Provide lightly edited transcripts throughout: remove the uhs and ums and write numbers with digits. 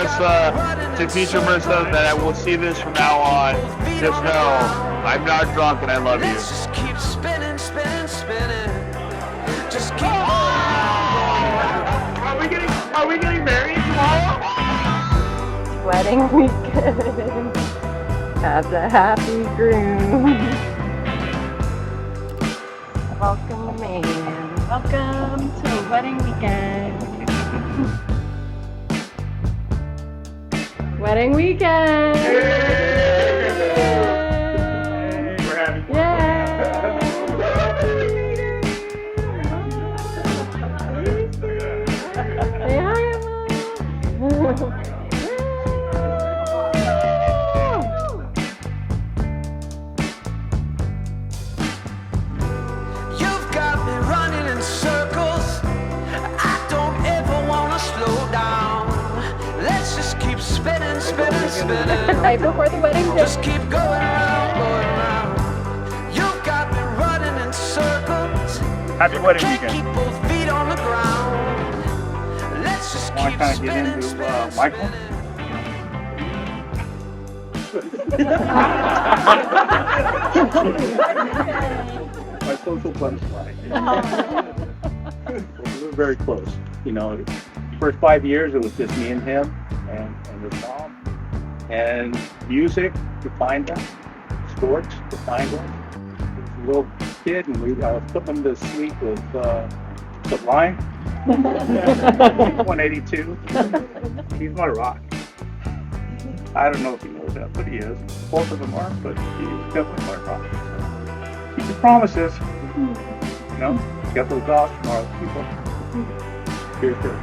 Marissa, to future Marissa, that I will see this from now on. Just know, I'm not drunk and I love you. Just keep spinning, spinning, spinning. Just keep. Are we getting married tomorrow? Wedding weekend. Have the happy groom. Welcome, man. Welcome to wedding weekend. Wedding weekend. We're having fun. Yeah. Say hi, Emma. You've got me running in circles. I don't ever want to slow down. Let's just keep spinning, spinning, spinning. Right before the wedding day. Just keep going around, going around. You've got me running in circles. Happy wedding Can't weekend. keep both feet on the ground. Let's just Want to keep kind of get spinning, into spinning, Michael? My social butterfly. We were very close. You know, the first 5 years it was just me and him and his mom. And music defined us. Sports defined us. He was a little kid and I was putting him to sleep with Sublime. 182. He's my rock. I don't know if he knows that, but he is. Both of them are, but he's definitely my rock. So, keep your promises. You know, get those dogs from our people. Here's their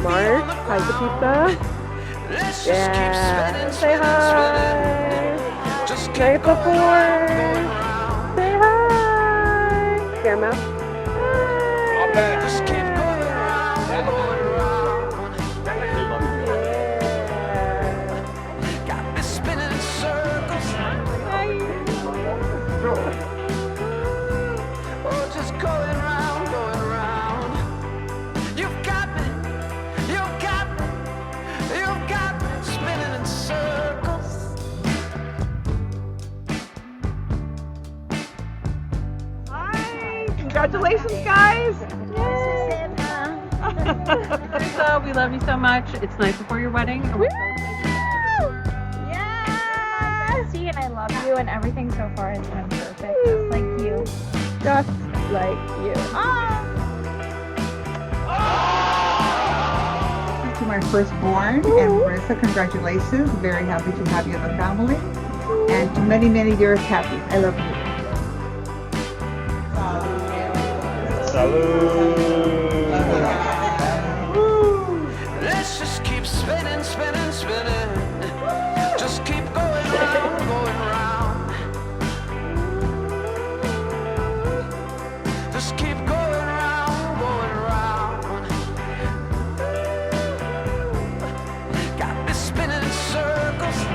Mark, how's the pizza? Yeah. Say hi. Night before. Say hi. Grandma. Just keep going around, going around. Got me spinning in circles. Oh, just going round, going round. You've got me, you've got me, you've got me spinning in circles. Hi! Congratulations, guys! Marissa, we love you so much. It's night before your wedding. Yes! See, and I love you, and everything so far has been perfect, just like you. Just like you. To my firstborn, and Marissa, congratulations. Very happy to have you in the family. And to many, many years happy. I love you. Let's just keep spinning, spinning, spinning. Just keep going round, going round. Just keep going round, going round. Got me spinning in circles.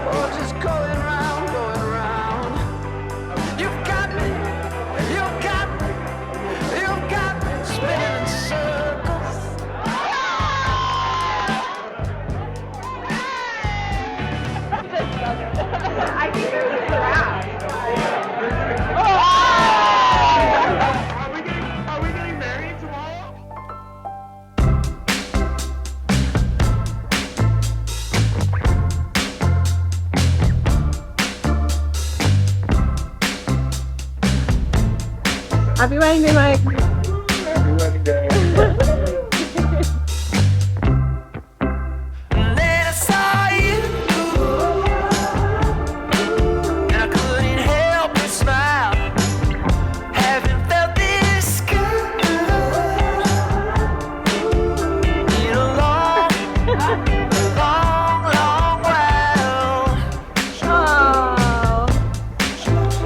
Oh, just going round, going round. You've got me, you've got me, you've got me spinning in circles. I think there's a giraffe. Are we getting married tomorrow? Happy wedding day, Mike. Happy wedding day. And then I saw you, and I couldn't help but smile. Haven't felt this good in a long, long, long while. Oh.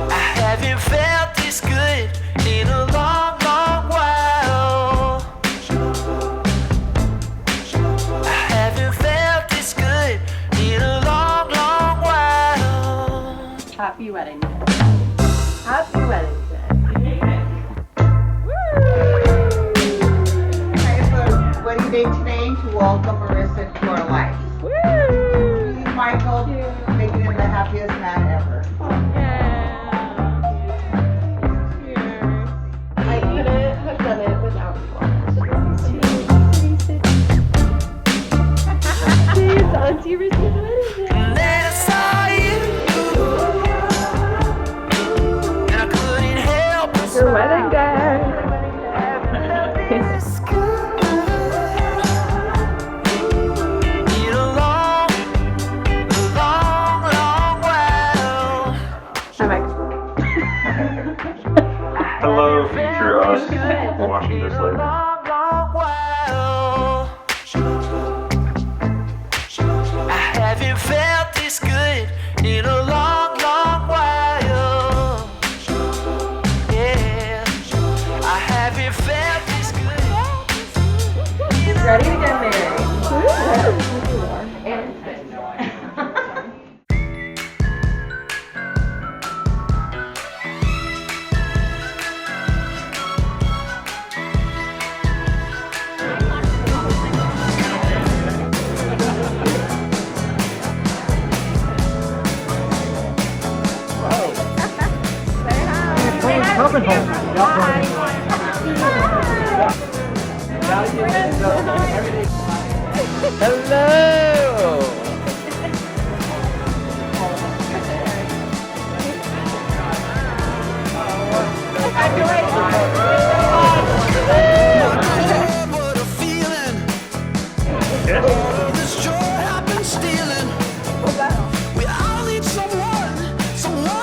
I haven't felt this good in a long, long happy wedding day. Happy wedding day. Okay, so wedding day today to welcome Marissa to our life. Woo! Michael, making him the happiest man ever. I couldn't have done it without you. Cheers, Auntie Rissa's wedding day. Then I saw you, and I couldn't help but Your wedding day. in a long, long, long while. Hi, Mike. Hello, future us, watching this later. Long, long while. I haven't felt this good in a long, long while. Yeah, I haven't felt this good. Ready to get married. Hello. What a feeling. This joy I've been stealing. We all need someone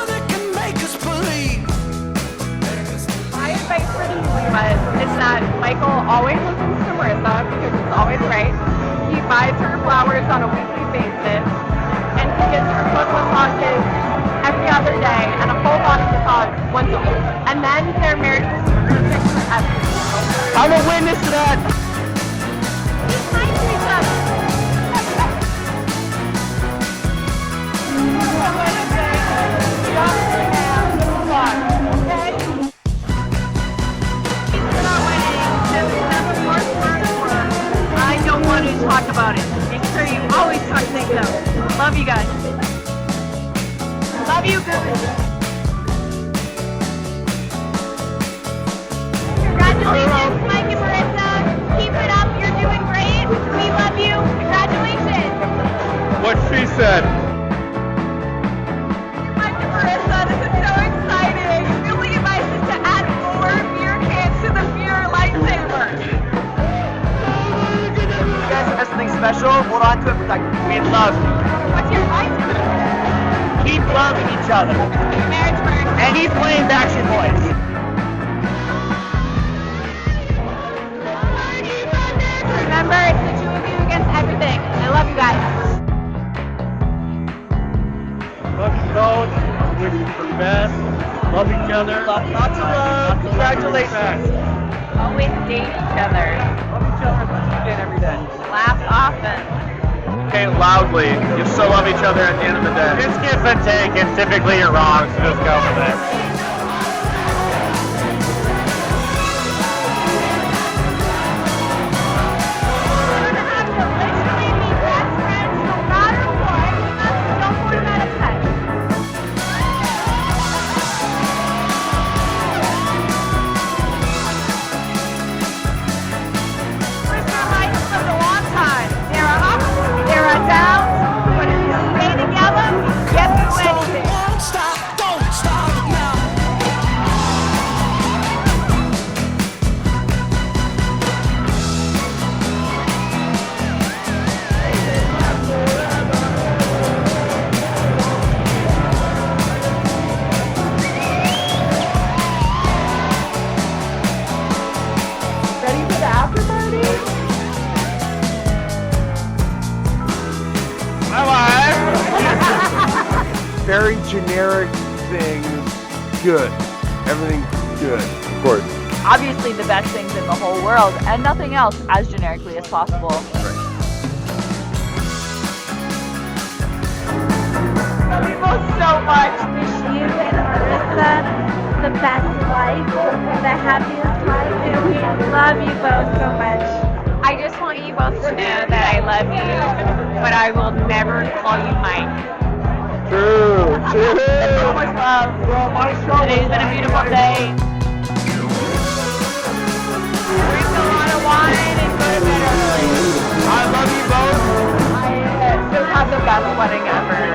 that can make us believe. My advice for the but it's that Michael always listens to Marissa because it's always right. He buys her flowers on a weekly basis, and he gets her foot massages every other day, and a full body massage once a week. And then their marriage will be perfect forever. I'm a witness to that. He's nice to each other. I don't want to talk about it. Make sure you always talk things out. Love you guys. Love you, guys. Congratulations, Mike and Marissa. Keep it up. You're doing great. We love you. Congratulations. What she said. Mike and Marissa, this is so exciting. Really advice is to add more beer cans to the beer lightsaber. You guys have something special. Hold on to it. Protect it. We love. What's your advice? Keep loving each other. Marriage first. And he's playing Backstreet Boys. Remember, it's the two of you against everything. I love you guys. Love you both. Wish you the best. Love each other. Lots of love. Congratulations. Always date each other. Love each other every day. Laugh often. Say it loudly. You still love each other at the end of the day. It's give and take, and typically you're wrong, so just go with it. Very generic things, good. Everything good, of course. Obviously the best things in the whole world, and nothing else as generically as possible. Love you both so much. best life, the happiest life, and we love you both so much. I just want you both to know that I love you, but I will never call you Mike. True. So much love. Today's been a beautiful day. Drink a lot of wine and go to bed early. I love you both. I just had the best wedding ever.